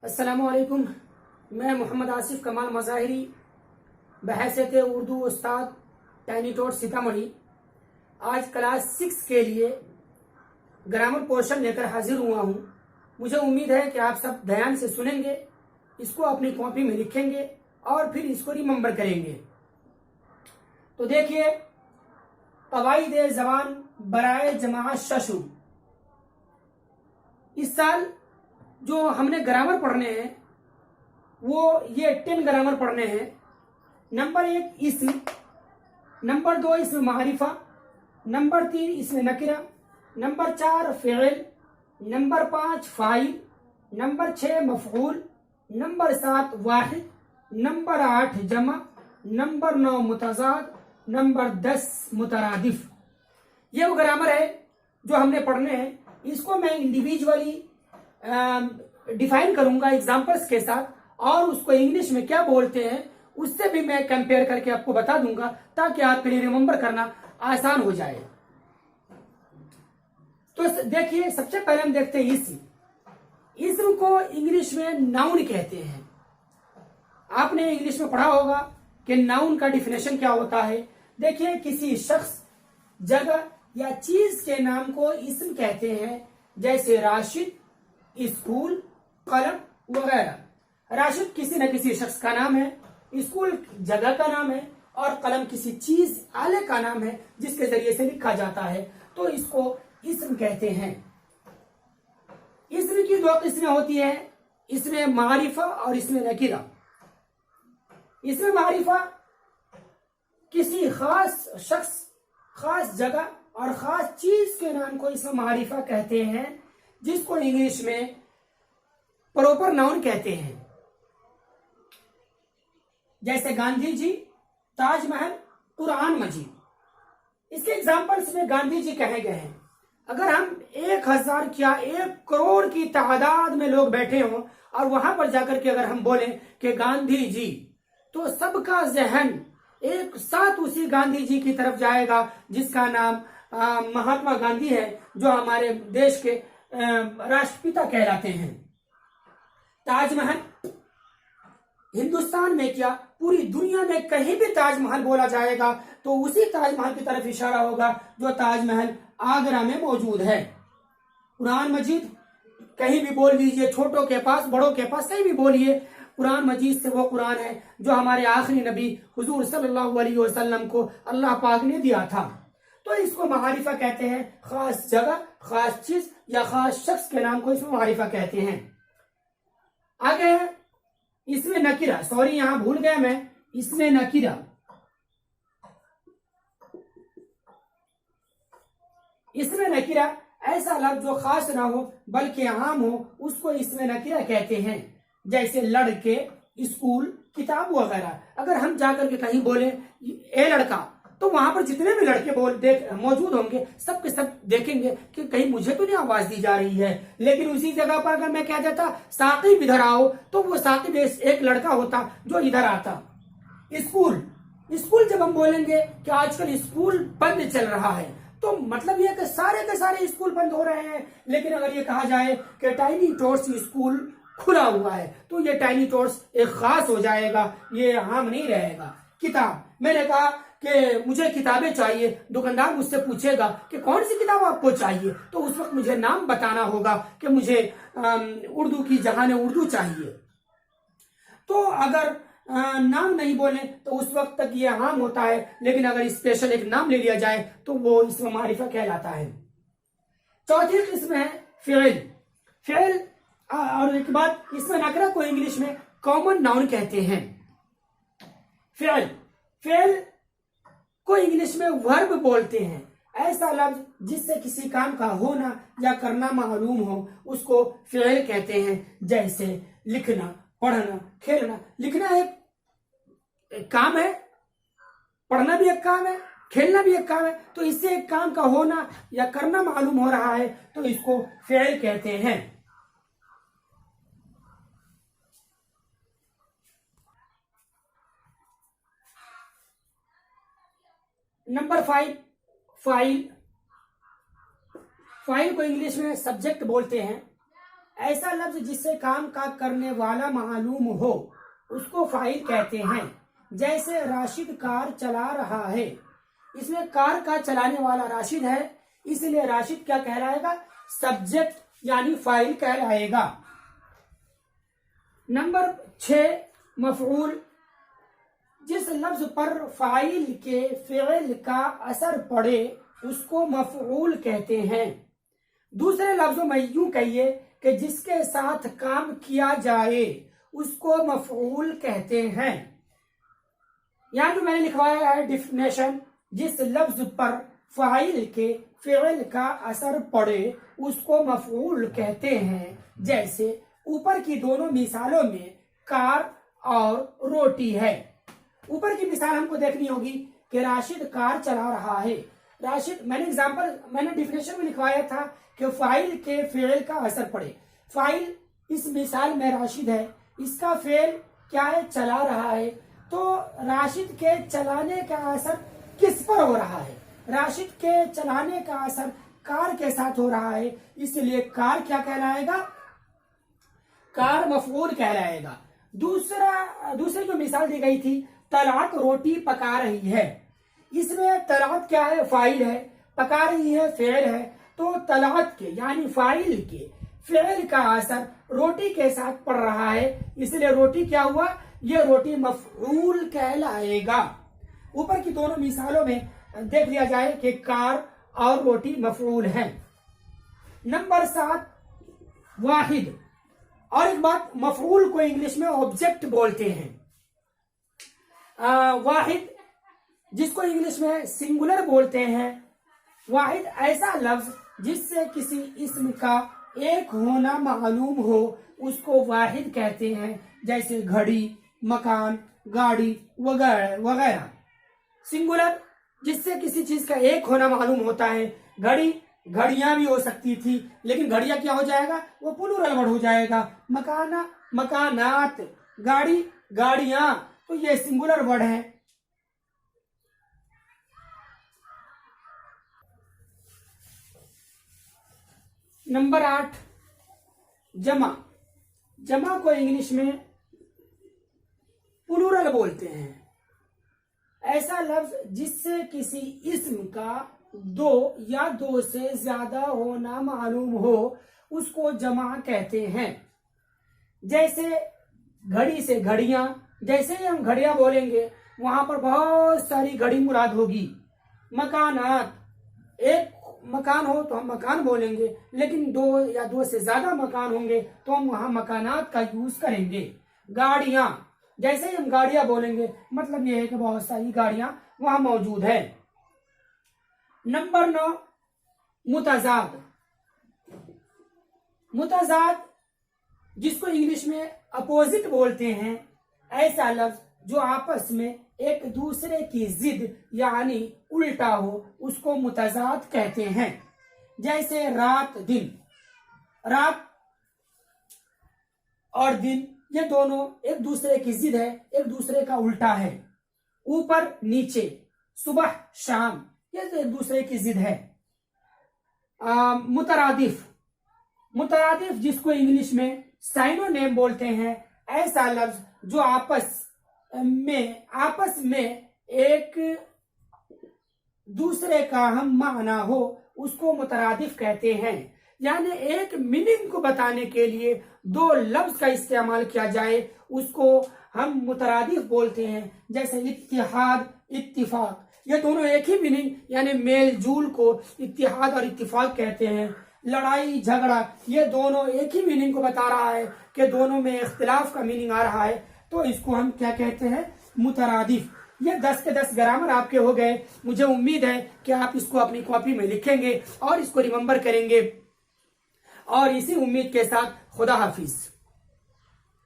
السلام علیکم. میں محمد آصف کمال مظاہری بحیثیت اردو استاد ٹائنی ٹوٹ سیتامڑھی آج کلاس 6 کے لیے گرامر پورشن لے کر حاضر ہوا ہوں. مجھے امید ہے کہ آپ سب دھیان سے سنیں گے، اس کو اپنی کاپی میں لکھیں گے اور پھر اس کو ریممبر کریں گے. تو دیکھیے، قواعد زبان برائے جماعت ششو. اس سال جو ہم نے گرامر پڑھنے ہیں وہ یہ 10 گرامر پڑھنے ہیں. نمبر 1 اسم، نمبر 2 اسم معرفہ، نمبر 3 اسم نکرہ، نمبر 4 فعل، نمبر 5 فاعل، نمبر 6 مفعول، نمبر 7 واحد، نمبر 8 جمع، نمبر 9 متضاد، نمبر 10 مترادف. یہ وہ گرامر ہے جو ہم نے پڑھنے ہیں. اس کو میں انڈیویجولی ڈیفائن کروں گا ایگزامپلس کے ساتھ، اور اس کو انگلش میں کیا بولتے ہیں اس سے بھی میں کمپیئر کر کے آپ کو بتا دوں گا تاکہ آپ کے لیے ریممبر کرنا آسان ہو جائے. تو دیکھیے، سب سے پہلے ہم دیکھتے ہیں اسم. اسم کو انگلش میں ناؤن کہتے ہیں. آپ نے انگلش میں پڑھا ہوگا کہ ناؤن کا ڈیفینیشن کیا ہوتا ہے. دیکھیے، کسی شخص، جگہ یا چیز کے نام کو اسم کہتے ہیں، جیسے راشد، اسکول، قلم وغیرہ. راشد کسی نہ کسی شخص کا نام ہے، اسکول جگہ کا نام ہے، اور قلم کسی چیز، آلے کا نام ہے جس کے ذریعے سے لکھا جاتا ہے. تو اس کو اسم کہتے ہیں. اسم کی 2 قسمیں ہوتی ہیں، اسم معرفہ اور اسم نکرہ. اسم معرفہ کسی خاص شخص، خاص جگہ اور خاص چیز کے نام کو اسم معرفہ کہتے ہیں، جس کو انگلش میں پراپر ناؤن کہتے ہیں. جیسے گاندھی جی، تاج محل، قرآن مجید. اس کے ایگزامپلس میں گاندھی جی کہے گئے ہیں. اگر ہم 1000 کیا 1 کروڑ کی تعداد میں لوگ بیٹھے ہوں اور وہاں پر جا کر کے اگر ہم بولیں کہ گاندھی جی، تو سب کا ذہن ایک ساتھ اسی گاندھی جی کی طرف جائے گا جس کا نام مہاتما گاندھی ہے، جو ہمارے دیش کے راشٹرپتا کہلاتے ہیں. تاج محل، ہندوستان میں کیا پوری دنیا میں کہیں بھی تاج محل بولا جائے گا تو اسی تاج محل کی طرف اشارہ ہوگا جو تاج محل آگرہ میں موجود ہے. قرآن مجید کہیں بھی بول لیجئے، چھوٹوں کے پاس، بڑوں کے پاس، کہیں بھی بولیے، قرآن مجید سے وہ قرآن ہے جو ہمارے آخری نبی حضور صلی اللہ علیہ وسلم کو اللہ پاک نے دیا تھا. تو اس کو معرفہ کہتے ہیں. خاص جگہ، خاص چیز یا خاص شخص کے نام کو اس میں معرفہ کہتے ہیں. آگے ہے اسم نکرہ. سوری، یہاں بھول گیا میں. اسم نکرہ، اسم نکرہ ایسا لفظ جو خاص نہ ہو بلکہ عام ہو، اس کو اسم نکرہ کہتے ہیں. جیسے لڑکے، اسکول، کتاب وغیرہ. اگر ہم جا کر کے کہیں بولیں اے لڑکا، تو وہاں پر جتنے بھی لڑکے موجود ہوں گے سب کے سب دیکھیں گے کہ کہیں مجھے تو نہیں آواز دی جا رہی ہے. لیکن اسی جگہ پر اگر میں کہہ دیتا ثاقب ادھر آؤ، تو وہ ثاقب ایک لڑکا ہوتا جو ادھر آتا. اسکول، اسکول جب ہم بولیں گے کہ آج کل اسکول بند چل رہا ہے، تو مطلب یہ کہ سارے کے سارے اسکول بند ہو رہے ہیں. لیکن اگر یہ کہا جائے کہ ٹائنی ٹوٹس اسکول کھلا ہوا ہے، تو یہ ٹائنی ٹوٹس ایک خاص ہو جائے گا، یہ عام نہیں رہے گا. کتاب، میں نے کہا کہ مجھے کتابیں چاہیے. دکاندار مجھ سے پوچھے گا کہ کون سی کتاب آپ کو چاہیے، تو اس وقت مجھے نام بتانا ہوگا کہ مجھے اردو کی جہان اردو چاہیے. تو اگر نام نہیں بولیں تو اس وقت تک یہ عام ہوتا ہے، لیکن اگر اسپیشل ایک نام لے لیا جائے تو وہ اسم معرفہ کہلاتا ہے. چوتھی قسم ہے فعل. فعل اور ایک بات، اسم نکرہ کو انگلش میں کامن ناؤن کہتے ہیں. فعل، فعل کو انگلش میں ورب بولتے ہیں. ایسا لفظ جس سے کسی کام کا ہونا یا کرنا معلوم ہو اس کو فعل کہتے ہیں. جیسے لکھنا، پڑھنا، کھیلنا. لکھنا ایک کام ہے، پڑھنا بھی ایک کام ہے، کھیلنا بھی ایک کام ہے. تو اس سے ایک کام کا ہونا یا کرنا معلوم ہو رہا ہے تو اس کو فعل کہتے ہیں. نمبر 5 فاعل. فاعل کو انگلش میں سبجیکٹ بولتے ہیں. ایسا لفظ جس سے کام کا کرنے والا معلوم ہو اس کو فاعل کہتے ہیں. جیسے راشد کار چلا رہا ہے. اس میں کار کا چلانے والا راشد ہے، اس لیے راشد کیا کہلائے گا؟ سبجیکٹ یعنی فاعل کہلائے گا. نمبر 6 مفعول. جس لفظ پر فاعل کے فعل کا اثر پڑے اس کو مفعول کہتے ہیں. دوسرے لفظوں میں یوں کہیے کہ جس کے ساتھ کام کیا جائے اس کو مفعول کہتے ہیں. یہاں جو میں نے لکھوایا ہے ڈیفینیشن، جس لفظ پر فاعل کے فعل کا اثر پڑے اس کو مفعول کہتے ہیں. جیسے اوپر کی دونوں مثالوں میں کار اور روٹی ہے. اوپر کی مثال ہم کو دیکھنی ہوگی کہ راشد کار چلا رہا ہے. راشد، میں نے ڈیفینیشن میں لکھوایا تھا کہ فاعل کے فعل کا اثر پڑے. فاعل اس مثال میں راشد ہے، اس کا فعل کیا ہے؟ چلا رہا ہے. تو راشد کے چلانے کا اثر کس پر ہو رہا ہے؟ راشد کے چلانے کا اثر کار کے ساتھ ہو رہا ہے، اس لیے کار کیا کہلائے گا؟ کار مفعول کہلائے گا. دوسری جو مثال دی گئی تھی، طلعت روٹی پکا رہی ہے. اس میں طلعت کیا ہے؟ فاعل ہے، پکا رہی ہے فعل ہے. تو طلعت کے یعنی فاعل کے فعل کا اثر روٹی کے ساتھ پڑ رہا ہے، اس لیے روٹی کیا ہوا؟ یہ روٹی مفعول کہلائے گا. اوپر کی دونوں مثالوں میں دیکھ لیا جائے کہ کار اور روٹی مفعول ہیں. نمبر 7 واحد. اور ایک بات، مفعول کو انگلش میں آبجیکٹ بولتے ہیں. واحد جس کو انگلش میں سنگولر بولتے ہیں. واحد ایسا لفظ جس سے کسی اسم کا ایک ہونا معلوم ہو اس کو واحد کہتے ہیں. جیسے گھڑی، مکان، گاڑی وغیرہ. سنگولر جس سے کسی چیز کا ایک ہونا معلوم ہوتا ہے. گھڑیاں بھی ہو سکتی تھی، لیکن گھڑیاں کیا ہو جائے گا؟ وہ پلورل ورڈ ہو جائے گا. مکانات، گاڑیاں، تو یہ سنگولر ورڈ ہے. نمبر 8 جمع کو انگلش میں پلورل بولتے ہیں. ایسا لفظ جس سے کسی اسم کا 2 یا 2 سے زیادہ ہونا معلوم ہو اس کو جمع کہتے ہیں. جیسے گھڑی سے گھڑیاں، جیسے ہی ہم گھڑیاں بولیں گے وہاں پر بہت ساری گھڑی مراد ہوگی. مکانات، ایک مکان ہو تو ہم مکان بولیں گے، لیکن 2 یا 2 سے زیادہ مکان ہوں گے تو ہم وہاں مکانات کا یوز کریں گے. گاڑیاں، جیسے ہی ہم گاڑیاں بولیں گے مطلب یہ ہے کہ بہت ساری گاڑیاں وہاں موجود ہیں. نمبر 9 متضاد جس کو انگلش میں اپوزٹ بولتے ہیں. ایسا لفظ جو آپس میں ایک دوسرے کی ضد یعنی الٹا ہو اس کو متضاد کہتے ہیں. جیسے رات، دن. رات اور دن یہ دونوں ایک دوسرے کی ضد ہے، ایک دوسرے کا الٹا ہے. اوپر نیچے، صبح شام، یہ ایک دوسرے کی ضد ہے. مترادف جس کو انگلش میں سائنونیم بولتے ہیں. ایسا لفظ جو آپس میں ایک دوسرے کا ہم معنی ہو اس کو مترادف کہتے ہیں. یعنی ایک میننگ کو بتانے کے لیے 2 لفظ کا استعمال کیا جائے اس کو ہم مترادف بولتے ہیں. جیسے اتحاد، اتفاق، یہ دونوں ایک ہی میننگ یعنی میل جول کو اتحاد اور اتفاق کہتے ہیں. لڑائی جھگڑا، یہ دونوں ایک ہی میننگ کو بتا رہا ہے کہ دونوں میں اختلاف کا میننگ آ رہا ہے، تو اس کو ہم کیا کہتے ہیں؟ مترادف. یہ 10 کے 10 گرامر آپ کے ہو گئے. مجھے امید ہے کہ آپ اس کو اپنی کاپی میں لکھیں گے اور اس کو ریممبر کریں گے. اور اسی امید کے ساتھ خدا حافظ.